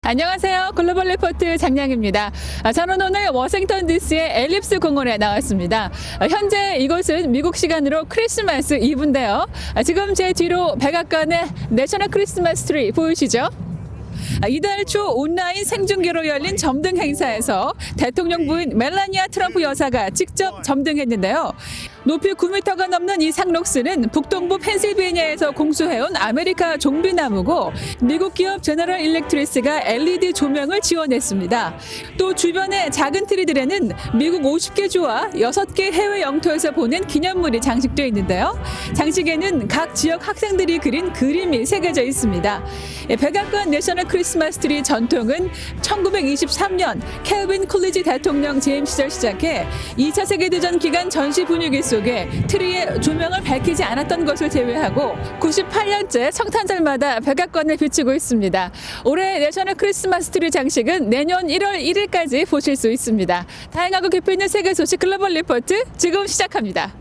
안녕하세요. 글로벌 리포트 장량입니다. 저는 오늘 워싱턴 DC의 앨립스 공원에 나왔습니다. 현재 이곳은 미국 시간으로 크리스마스 이브인데요. 지금 제 뒤로 백악관의 내셔널 크리스마스 트리 보이시죠? 이달 초 온라인 생중계로 열린 점등 행사에서 대통령 부인 멜라니아 트럼프 여사가 직접 점등했는데요. 높이 9m가 넘는 이 상록스는 북동부 펜실베니아에서 공수해온 아메리카 종비나무고 미국 기업 제너럴 일렉트리스가 LED 조명을 지원했습니다. 또 주변의 작은 트리들에는 미국 50개 주와 6개 해외 영토에서 보낸 기념물이 장식되어 있는데요. 장식에는 각 지역 학생들이 그린 그림이 새겨져 있습니다. 백악관 내셔널 크리스마스 트리 전통은 1923년 켈빈 쿨리지 대통령 재임 시절 시작해 2차 세계대전 기간 전시 분위기 속에 트리에 조명을 밝히지 않았던 것을 제외하고 98년째 성탄절마다 백악관을 비추고 있습니다. 올해 내셔널 크리스마스 트리 장식은 내년 1월 1일까지 보실 수 있습니다. 다양하고 깊이 있는 세계 소식 글로벌 리포트 지금 시작합니다.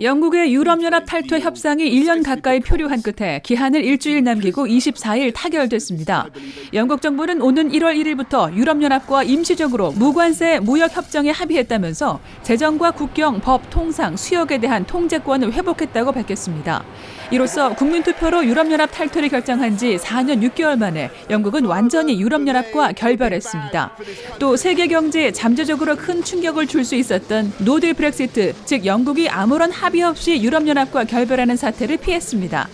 영국의 유럽연합 탈퇴 협상이 1년 가까이 표류한 끝에 기한을 일주일 남기고 24일 타결됐습니다. 영국 정부는 오는 1월 1일부터 유럽연합과 임시적으로 무관세 무역협정에 합의했다면서 재정과 국경, 법, 통상, 수역에 대한 통제권을 회복했다고 밝혔습니다. 이로써 국민투표로 유럽연합 탈퇴를 결정한 지 4년 6개월 만에 영국은 완전히 유럽연합과 결별했습니다. 또 세계 경제에 잠재적으로 큰 충격을 줄 수 있었던 노딜 브렉시트, 즉 영국이 아무런 합의 없이 유럽연합과 결별하는 사태를 피했습니다.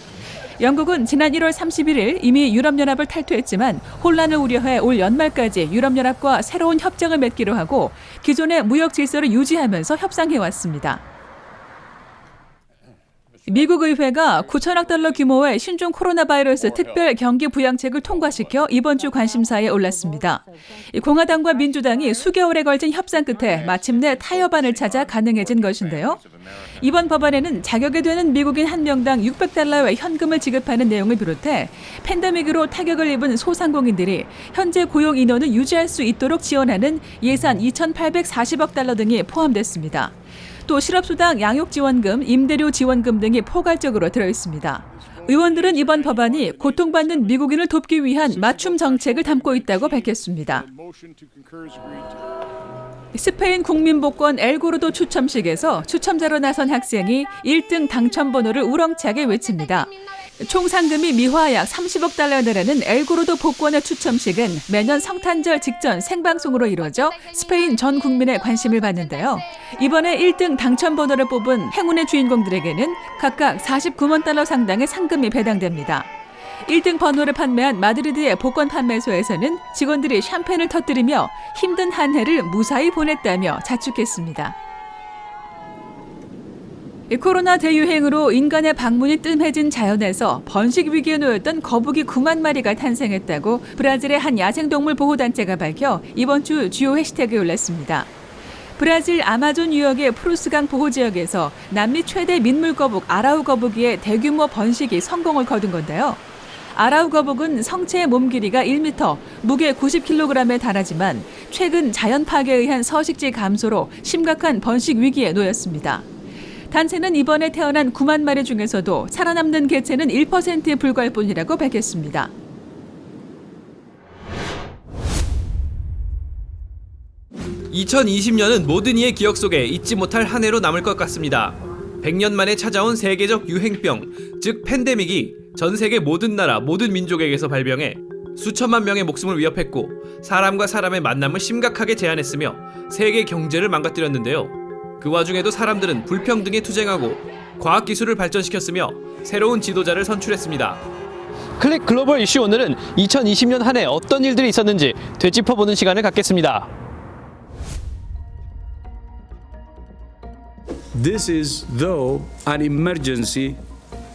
영국은 지난 1월 31일 이미 유럽연합을 탈퇴했지만 혼란을 우려해 올 연말까지 유럽연합과 새로운 협정을 맺기로 하고 기존의 무역 질서를 유지하면서 협상해왔습니다. 미국 의회가 9천억 달러 규모의 신종 코로나 바이러스 특별 경기 부양책을 통과시켜 이번 주 관심사에 올랐습니다. 공화당과 민주당이 수개월에 걸친 협상 끝에 마침내 타협안을 찾아 가능해진 것인데요. 이번 법안에는 자격이 되는 미국인 한 명당 600달러의 현금을 지급하는 내용을 비롯해 팬데믹으로 타격을 입은 소상공인들이 현재 고용 인원을 유지할 수 있도록 지원하는 예산 2,840억 달러 등이 포함됐습니다. 또 실업수당, 양육지원금, 임대료 지원금 등이 포괄적으로 들어있습니다. 의원들은 이번 법안이 고통받는 미국인을 돕기 위한 맞춤 정책을 담고 있다고 밝혔습니다. 스페인 국민복권 엘고르도 추첨식에서 추첨자로 나선 학생이 1등 당첨번호를 우렁차게 외칩니다. 총 상금이 미화 약 30억 달러라는 엘고르도 복권의 추첨식은 매년 성탄절 직전 생방송으로 이루어져 스페인 전 국민의 관심을 받는데요. 이번에 1등 당첨번호를 뽑은 행운의 주인공들에게는 각각 49만 달러 상당의 상금이 배당됩니다. 1등 번호를 판매한 마드리드의 복권 판매소에서는 직원들이 샴페인을 터뜨리며 힘든 한 해를 무사히 보냈다며 자축했습니다. 코로나 대유행으로 인간의 방문이 뜸해진 자연에서 번식 위기에 놓였던 거북이 9만 마리가 탄생했다고 브라질의 한 야생동물 보호단체가 밝혀 이번 주 주요 해시태그에 올랐습니다. 브라질 아마존 유역의 프루스강 보호지역에서 남미 최대 민물거북 아라우 거북이의 대규모 번식이 성공을 거둔 건데요. 아라우 거북은 성체의 몸 길이가 1m, 무게 90kg에 달하지만 최근 자연 파괴에 의한 서식지 감소로 심각한 번식 위기에 놓였습니다. 단체는 이번에 태어난 9만 마리 중에서도 살아남는 개체는 1%에 불과할 뿐이라고 밝혔습니다. (2020년은) 모든 이의 기억 속에 잊지 못할 한 해로 남을 것 같습니다. 100년 만에 찾아온 세계적 유행병, 즉 팬데믹이 전 세계 모든 나라, 모든 민족에게서 발병해 수천만 명의 목숨을 위협했고 사람과 사람의 만남을 심각하게 제한했으며 세계 경제를 망가뜨렸는데요. 그 와중에도 사람들은 불평등에 투쟁하고 과학기술을 발전시켰으며 새로운 지도자를 선출했습니다. 클릭 글로벌 이슈 오늘은 2020년 한 해 어떤 일들이 있었는지 되짚어보는 시간을 갖겠습니다. This is, though, an emergency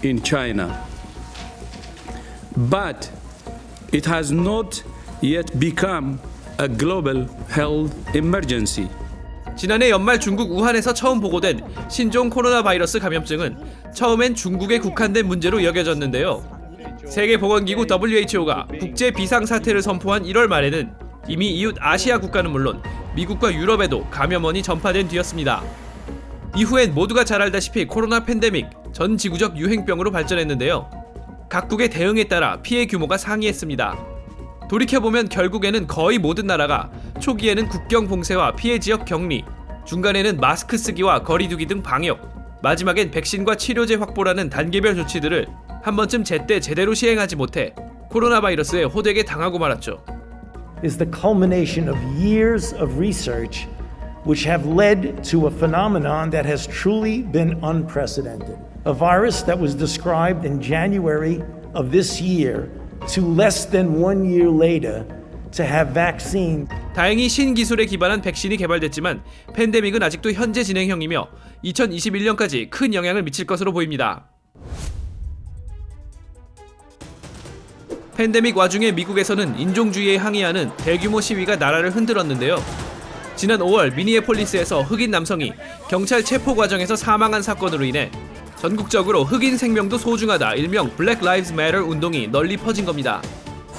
in China. But it has not yet become a global health emergency. 지난해 연말 중국 우한에서 처음 보고된 신종 코로나 바이러스 감염증은 처음엔 중국에 국한된 문제로 여겨졌는데요. 세계보건기구 WHO가 국제 비상사태를 선포한 1월 말에는 이미 이웃 아시아 국가는 물론 미국과 유럽에도 감염원이 전파된 뒤였습니다. 이후엔 모두가 잘 알다시피 코로나 팬데믹, 전 지구적 유행병으로 발전했는데요. 각국의 대응에 따라 피해 규모가 상이했습니다. 돌이켜보면 결국에는 거의 모든 나라가 초기에는 국경 봉쇄와 피해 지역 격리, 중간에는 마스크 쓰기와 거리 두기 등 방역, 마지막엔 백신과 치료제 확보라는 단계별 조치들을 한 번쯤 제때 제대로 시행하지 못해 코로나 바이러스에 호되게 당하고 말았죠. is the culmination of years of research which have led to a phenomenon that has truly been unprecedented. A virus that was described in January of this year to less than 1 year later to have vaccine. 다행히 신기술에 기반한 백신이 개발됐지만 팬데믹은 아직도 현재 진행형이며 2021년까지 큰 영향을 미칠 것으로 보입니다. 팬데믹 와중에 미국에서는 인종주의에 항의하는 대규모 시위가 나라를 흔들었는데요. 지난 5월 미니애폴리스에서 흑인 남성이 경찰 체포 과정에서 사망한 사건으로 인해 전국적으로 흑인 생명도 소중하다, 일명 Black Lives Matter 운동이 널리 퍼진 겁니다.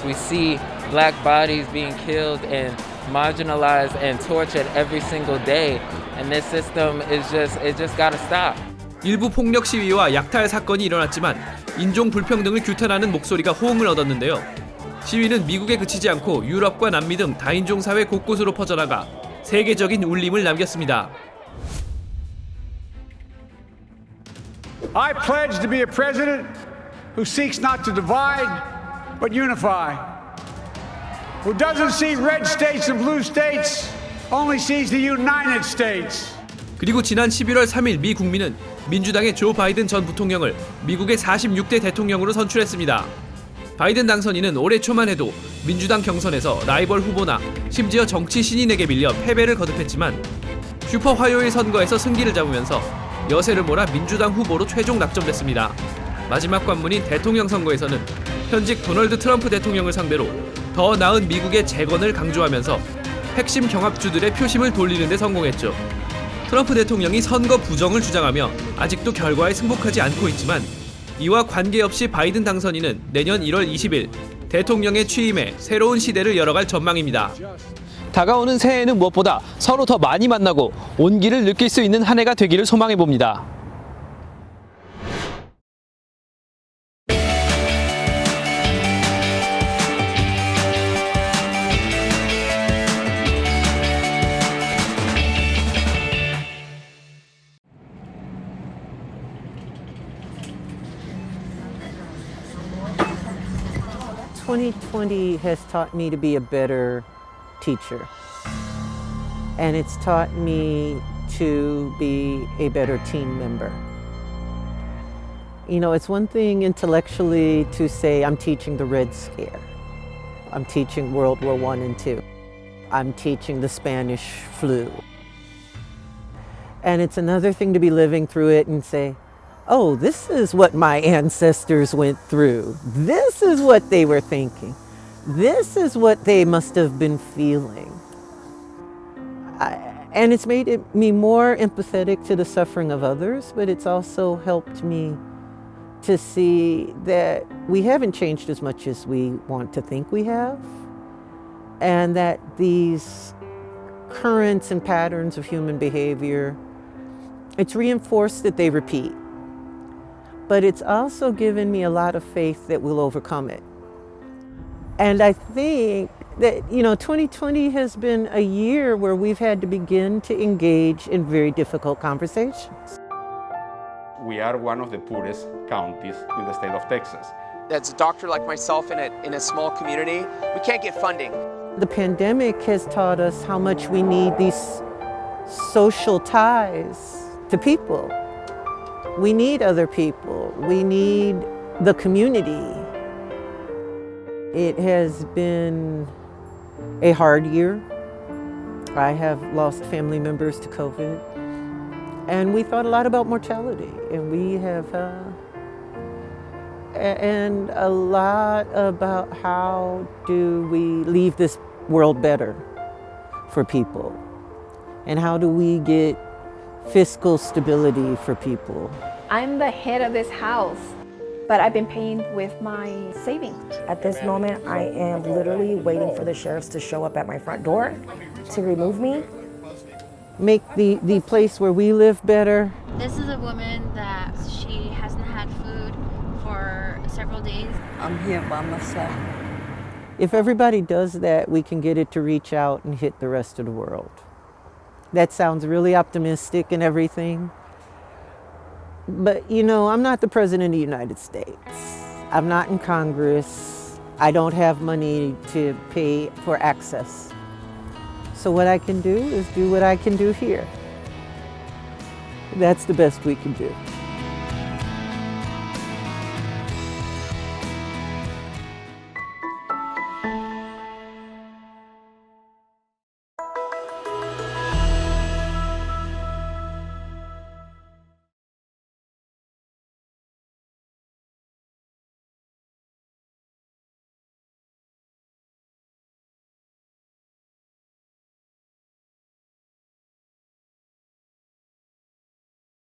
We see black bodies being killed and marginalized and tortured every single day, and this system is just gotta stop. 일부 폭력 시위와 약탈 사건이 일어났지만 인종 불평등을 규탄하는 목소리가 호응을 얻었는데요. 시위는 미국에 그치지 않고 유럽과 남미 등 다인종 사회 곳곳으로 퍼져나가 세계적인 울림을 남겼습니다. I pledge to be a president who seeks not to divide but unify. Who doesn't see red states and blue states, only sees the United States. 그리고 지난 11월 3일 미 국민은 민주당의 조 바이든 전 부통령을 미국의 46대 대통령으로 선출했습니다. 바이든 당선인은 올해 초만 해도 민주당 경선에서 라이벌 후보나 심지어 정치 신인에게 밀려 패배를 거듭했지만 슈퍼 화요일 선거에서 승기를 잡으면서 여세를 몰아 민주당 후보로 최종 낙점됐습니다. 마지막 관문인 대통령 선거에서는 현직 도널드 트럼프 대통령을 상대로 더 나은 미국의 재건을 강조하면서 핵심 경합주들의 표심을 돌리는 데 성공했죠. 트럼프 대통령이 선거 부정을 주장하며 아직도 결과에 승복하지 않고 있지만 이와 관계없이 바이든 당선인은 내년 1월 20일 대통령의 취임에 새로운 시대를 열어갈 전망입니다. 다가오는 새해에는 무엇보다 서로 더 많이 만나고 온기를 느낄 수 있는 한 해가 되기를 소망해 봅니다. (2020) has taught me to be a better teacher. And it's taught me to be a better team member. You know, it's one thing intellectually to say, I'm teaching the Red Scare. I'm teaching World War I and II. I'm teaching the Spanish flu. And it's another thing to be living through it and say, oh, this is what my ancestors went through. This is what they were thinking. This is what they must have been feeling. And it's made me more empathetic to the suffering of others, but it's also helped me to see that we haven't changed as much as we want to think we have, and that these currents and patterns of human behavior, it's reinforced that they repeat. But it's also given me a lot of faith that we'll overcome it. And I think that, 2020 has been a year where we've had to begin to engage in very difficult conversations. We are one of the poorest counties in the state of Texas. As a doctor like myself in a small community, we can't get funding. The pandemic has taught us how much we need these social ties to people. We need other people. We need the community. It has been a hard year. I have lost family members to COVID. And we thought a lot about mortality. And we have, and a lot about how do we leave this world better for people? And how do we get fiscal stability for people? I'm the head of this house. but I've been paying with my savings. At this moment, I am literally waiting for the sheriffs to show up at my front door to remove me. Make the place where we live better. This is a woman that she hasn't had food for several days. I'm here by myself. If everybody does that, we can get it to reach out and hit the rest of the world. That sounds really optimistic and everything. But you know, I'm not the President of the United States. I'm not in Congress. I don't have money to pay for access. So what I can do is do what I can do here. That's the best we can do.